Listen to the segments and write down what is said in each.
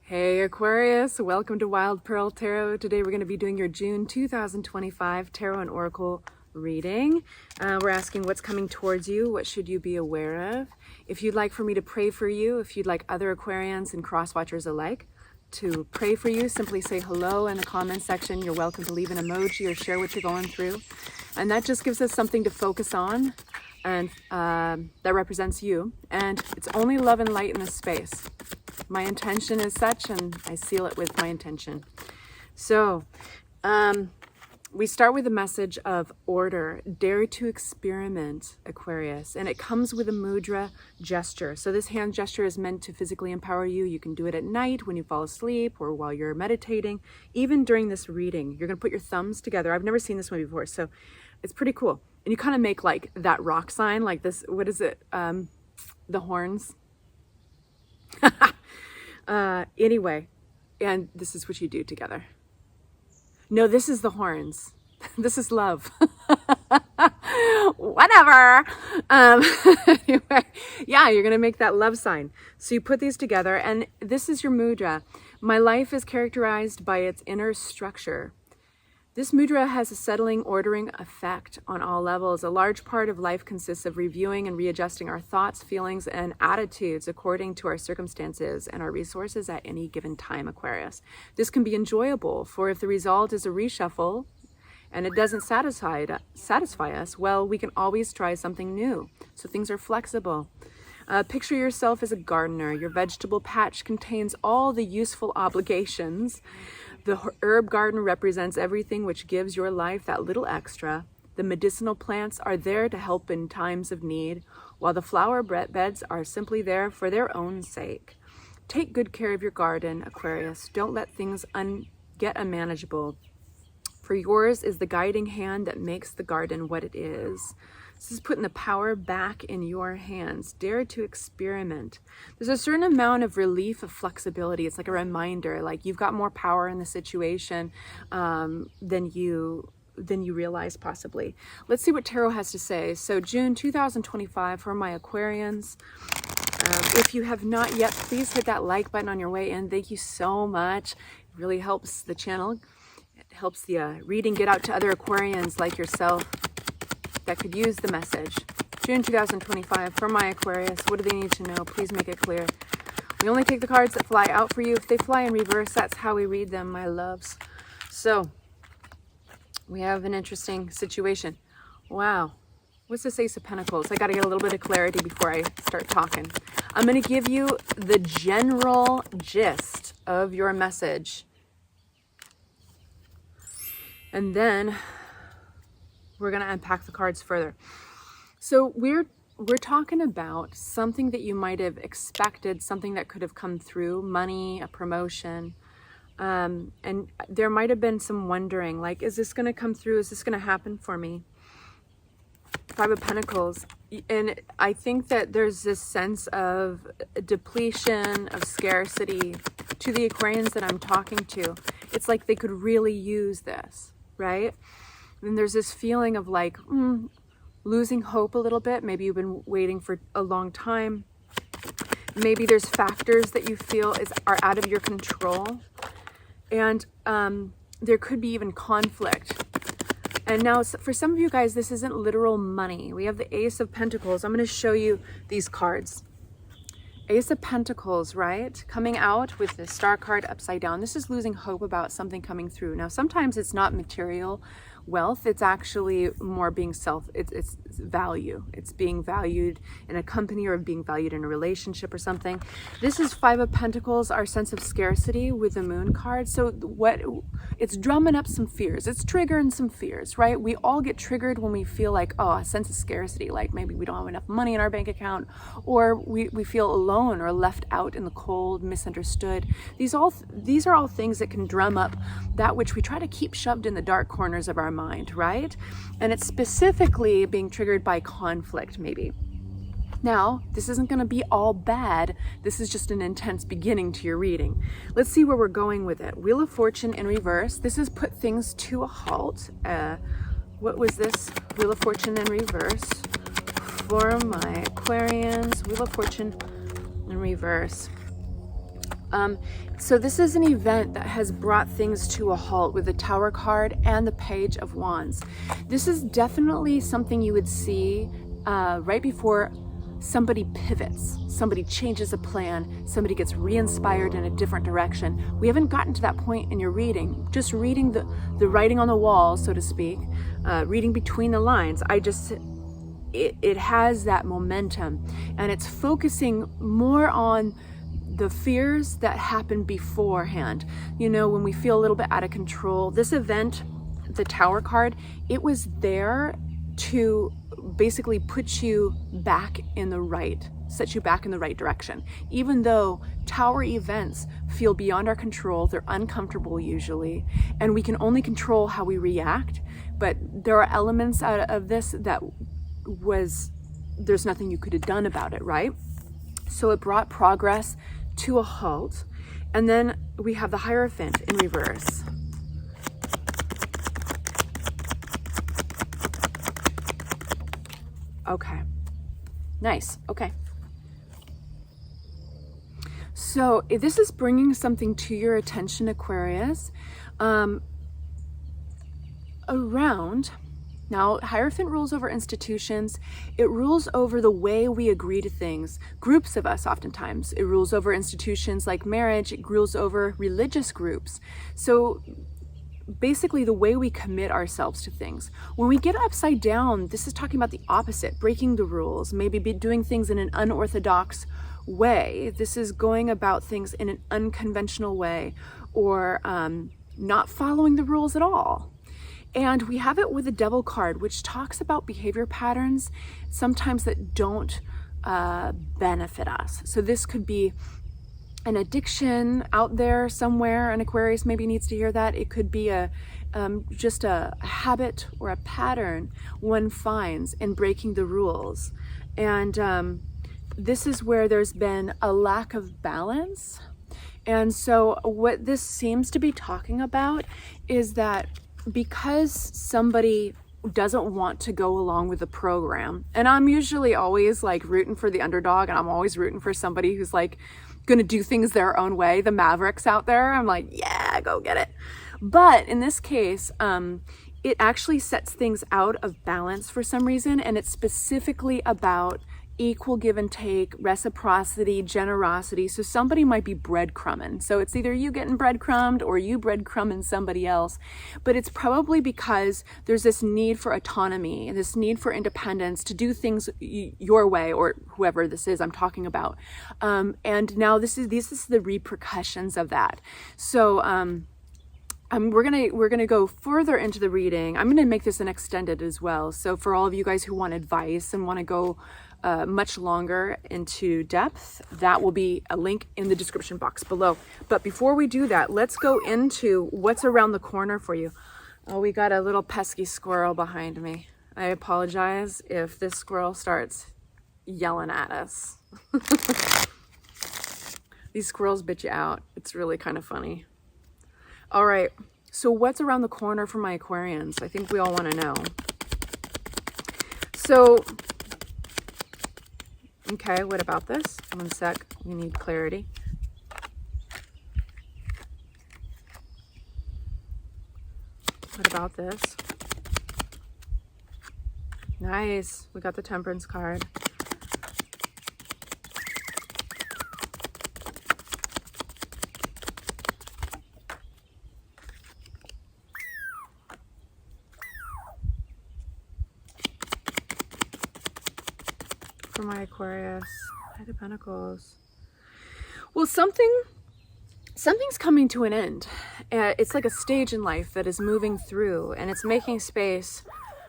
Hey Aquarius, welcome to Wild Pearl Tarot. Today we're going to be doing your June 2025 Tarot and Oracle reading. We're asking what's coming towards you, what should you be aware of. If you'd like for me to pray for you, if you'd like other Aquarians and cross-watchers alike to pray for you, simply say hello in the comment section. You're welcome to leave an emoji or share what you're going through. And that just gives us something to focus on, and that represents you. And it's only love and light in this space. My intention is such, and I seal it with my intention. So we start with a message of order. Dare to experiment, Aquarius. And it comes with a mudra gesture. So this hand gesture is meant to physically empower you. You can do it at night when you fall asleep or while you're meditating. Even during this reading, you're going to put your thumbs together. I've never seen this one before, so it's pretty cool. And you kind of make like that rock sign, like this, what is it? The horns. Anyway, and this is what you do together. No, this is the horns. This is love. Whatever. Anyway, yeah, you're going to make that love sign. So you put these together, and this is your mudra. My life is characterized by its inner structure. This mudra has a settling, ordering effect on all levels. A large part of life consists of reviewing and readjusting our thoughts, feelings, and attitudes according to our circumstances and our resources at any given time, Aquarius. This can be enjoyable, for if the result is a reshuffle and it doesn't satisfy us, well, we can always try something new. So things are flexible. Picture yourself as a gardener. Your vegetable patch contains all the useful obligations. The herb garden represents everything which gives your life that little extra. The medicinal plants are there to help in times of need, while the flower beds are simply there for their own sake. Take good care of your garden, Aquarius. Don't let things get unmanageable, for yours is the guiding hand that makes the garden what it is. This is putting the power back in your hands. Dare to experiment. There's a certain amount of relief, of flexibility. It's like a reminder, like you've got more power in the situation than you realize possibly. Let's see what Tarot has to say. So June 2025 for my Aquarians. If you have not yet, please hit that like button on your way in. Thank you so much. It really helps the channel. It helps the reading get out to other Aquarians like yourself that could use the message. June 2025 for my Aquarius. What do they need to know? Please make it clear. We only take the cards that fly out for you. If they fly in reverse, that's how we read them, my loves. So we have an interesting situation. Wow. What's this Ace of Pentacles? I got to get a little bit of clarity before I start talking. I'm going to give you the general gist of your message. And then we're going to unpack the cards further. So we're talking about something that you might have expected, something that could have come through, money, a promotion. And there might have been some wondering, like, is this going to come through? Is this going to happen for me? Five of Pentacles. And I think that there's this sense of depletion, of scarcity to the Aquarians that I'm talking to. It's like they could really use this, right? And there's this feeling of like losing hope a little bit. Maybe you've been waiting for a long time. Maybe there's factors that you feel are out of your control. And there could be even conflict. And now for some of you guys, this isn't literal money. We have the Ace of Pentacles. I'm going to show you these cards. Ace of Pentacles, right? Coming out with the Star card upside down. This is losing hope about something coming through. Now, sometimes it's not material wealth. It's actually more being it's value. It's being valued in a company or being valued in a relationship or something. This is Five of Pentacles, our sense of scarcity with the Moon card. So it's drumming up some fears. It's triggering some fears, right? We all get triggered when we feel like, oh, a sense of scarcity, like maybe we don't have enough money in our bank account, or we feel alone or left out in the cold, misunderstood. These are all things that can drum up that which we try to keep shoved in the dark corners of our mind, right? And it's specifically being triggered by conflict, maybe. Now, this isn't going to be all bad. This is just an intense beginning to your reading. Let's see where we're going with it. Wheel of Fortune in reverse. This has put things to a halt. What was this? Wheel of Fortune in reverse. For my Aquarians, Wheel of Fortune in reverse. So this is an event that has brought things to a halt with the Tower card and the Page of Wands. This is definitely something you would see right before somebody pivots, somebody changes a plan, somebody gets re-inspired in a different direction. We haven't gotten to that point in your reading, just reading the writing on the wall, so to speak, reading between the lines. It has that momentum, and it's focusing more on the fears that happen beforehand. You know, when we feel a little bit out of control, this event, the Tower card, it was there to basically put you back in the right, set you back in the right direction. Even though Tower events feel beyond our control, they're uncomfortable usually, and we can only control how we react. But there are elements out of this that there's nothing you could have done about it, right? So it brought progress to a halt. And then we have the Hierophant in reverse. Okay, nice. Okay. So this is bringing something to your attention, Aquarius, around. Now, Hierophant rules over institutions. It rules over the way we agree to things. Groups of us, oftentimes. It rules over institutions like marriage. It rules over religious groups. So basically the way we commit ourselves to things. When we get upside down, this is talking about the opposite, breaking the rules, maybe doing things in an unorthodox way. This is going about things in an unconventional way, or not following the rules at all. And we have it with the Devil card, which talks about behavior patterns, sometimes that don't benefit us. So this could be an addiction out there somewhere, and Aquarius maybe needs to hear that. It could be just a habit or a pattern one finds in breaking the rules. And this is where there's been a lack of balance. And so what this seems to be talking about is that because somebody doesn't want to go along with the program, and I'm usually always like rooting for the underdog, and I'm always rooting for somebody who's like going to do things their own way, the mavericks out there, I'm like, yeah, go get it. But in this case, it actually sets things out of balance for some reason, and it's specifically about equal give and take, reciprocity, generosity. So somebody might be breadcrumbing. So it's either you getting breadcrumbed or you breadcrumbing somebody else. But it's probably because there's this need for autonomy, this need for independence to do things your way, or whoever this is I'm talking about. And now this is the repercussions of that. So we're gonna go further into the reading. I'm gonna make this an extended as well. So for all of you guys who want advice and want to go much longer into depth, that will be a link in the description box below. But before we do that, let's go into what's around the corner for you. Oh, we got a little pesky squirrel behind me. I apologize if this squirrel starts yelling at us. These squirrels bit you out. It's really kind of funny. All right, so what's around the corner for my Aquarians? I think we all want to know. So, okay, what about this? One sec, we need clarity. What about this? Nice, we got the Temperance card. For my Aquarius, Knight of Pentacles. Well, something's coming to an end. It's like a stage in life that is moving through, and it's making space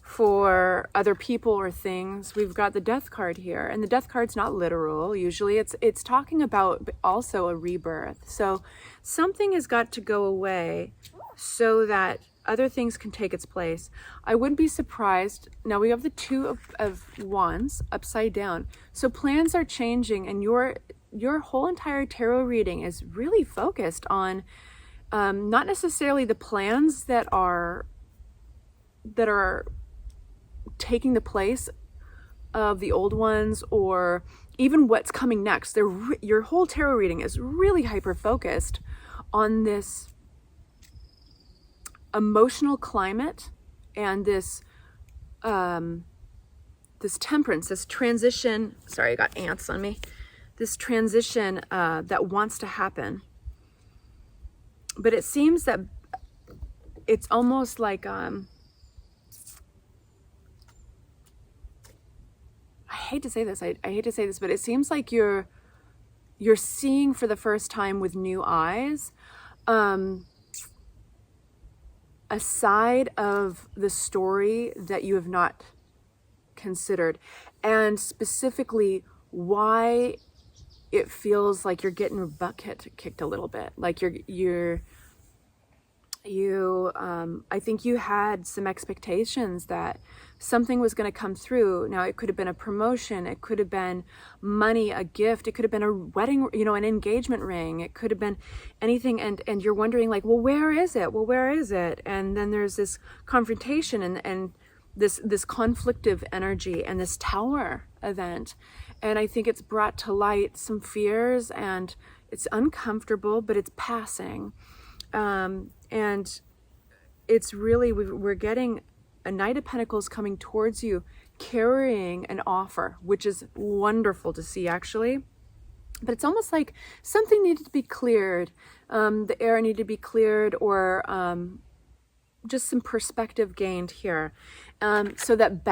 for other people or things. We've got the Death card here, and the Death card's not literal. Usually it's talking about also a rebirth. So something has got to go away so that other things can take its place. I wouldn't be surprised. Now we have the Two of Wands upside down. So plans are changing, and your whole entire tarot reading is really focused on not necessarily the plans that are taking the place of the old ones, or even what's coming next. Your whole tarot reading is really hyper-focused on this emotional climate and this this temperance, this transition. Sorry, I got ants on me. This transition that wants to happen. But it seems that it's almost like I hate to say this. I hate to say this, but it seems like you're seeing for the first time with new eyes a side of the story that you have not considered, and specifically why it feels like you're getting your butt kicked a little bit. Like I think you had some expectations that something was going to come through. Now, it could have been a promotion, it could have been money, a gift, it could have been a wedding, an engagement ring, it could have been anything, and you're wondering, like, well, where is it? Well, where is it? And then there's this confrontation and this conflictive energy and this tower event. And I think it's brought to light some fears, and it's uncomfortable, but it's passing. And it's really, we're getting a Knight of Pentacles coming towards you, carrying an offer, which is wonderful to see, actually. But it's almost like something needed to be cleared. The air needed to be cleared, or just some perspective gained here, so that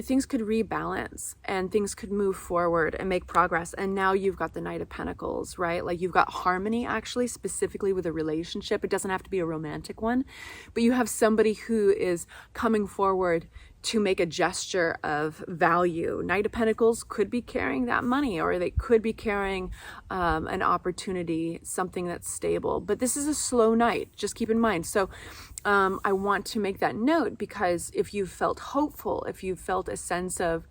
things could rebalance and things could move forward and make progress. And now you've got the Knight of Pentacles, right? Like, you've got harmony, actually, specifically with a relationship. It doesn't have to be a romantic one, but you have somebody who is coming forward to make a gesture of value. Knight of Pentacles could be carrying that money, or they could be carrying an opportunity, something that's stable. But this is a slow night, just keep in mind. So I want to make that note, because if you felt hopeful, if you felt a sense of,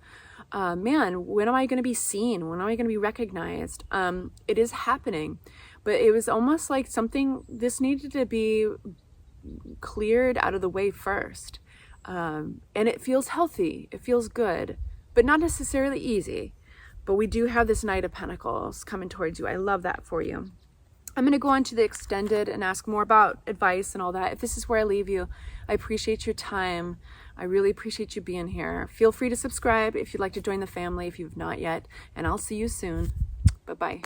man, when am I going to be seen? When am I going to be recognized? It is happening. But it was almost like this needed to be cleared out of the way first. And it feels healthy, it feels good, but not necessarily easy. But we do have this Knight of Pentacles coming towards you. I love that for you. I'm going to go on to the extended and ask more about advice and all that. If this is where I leave you, I appreciate your time. I really appreciate you being here. Feel free to subscribe if you'd like to join the family, if you've not yet, and I'll see you soon. Bye-bye.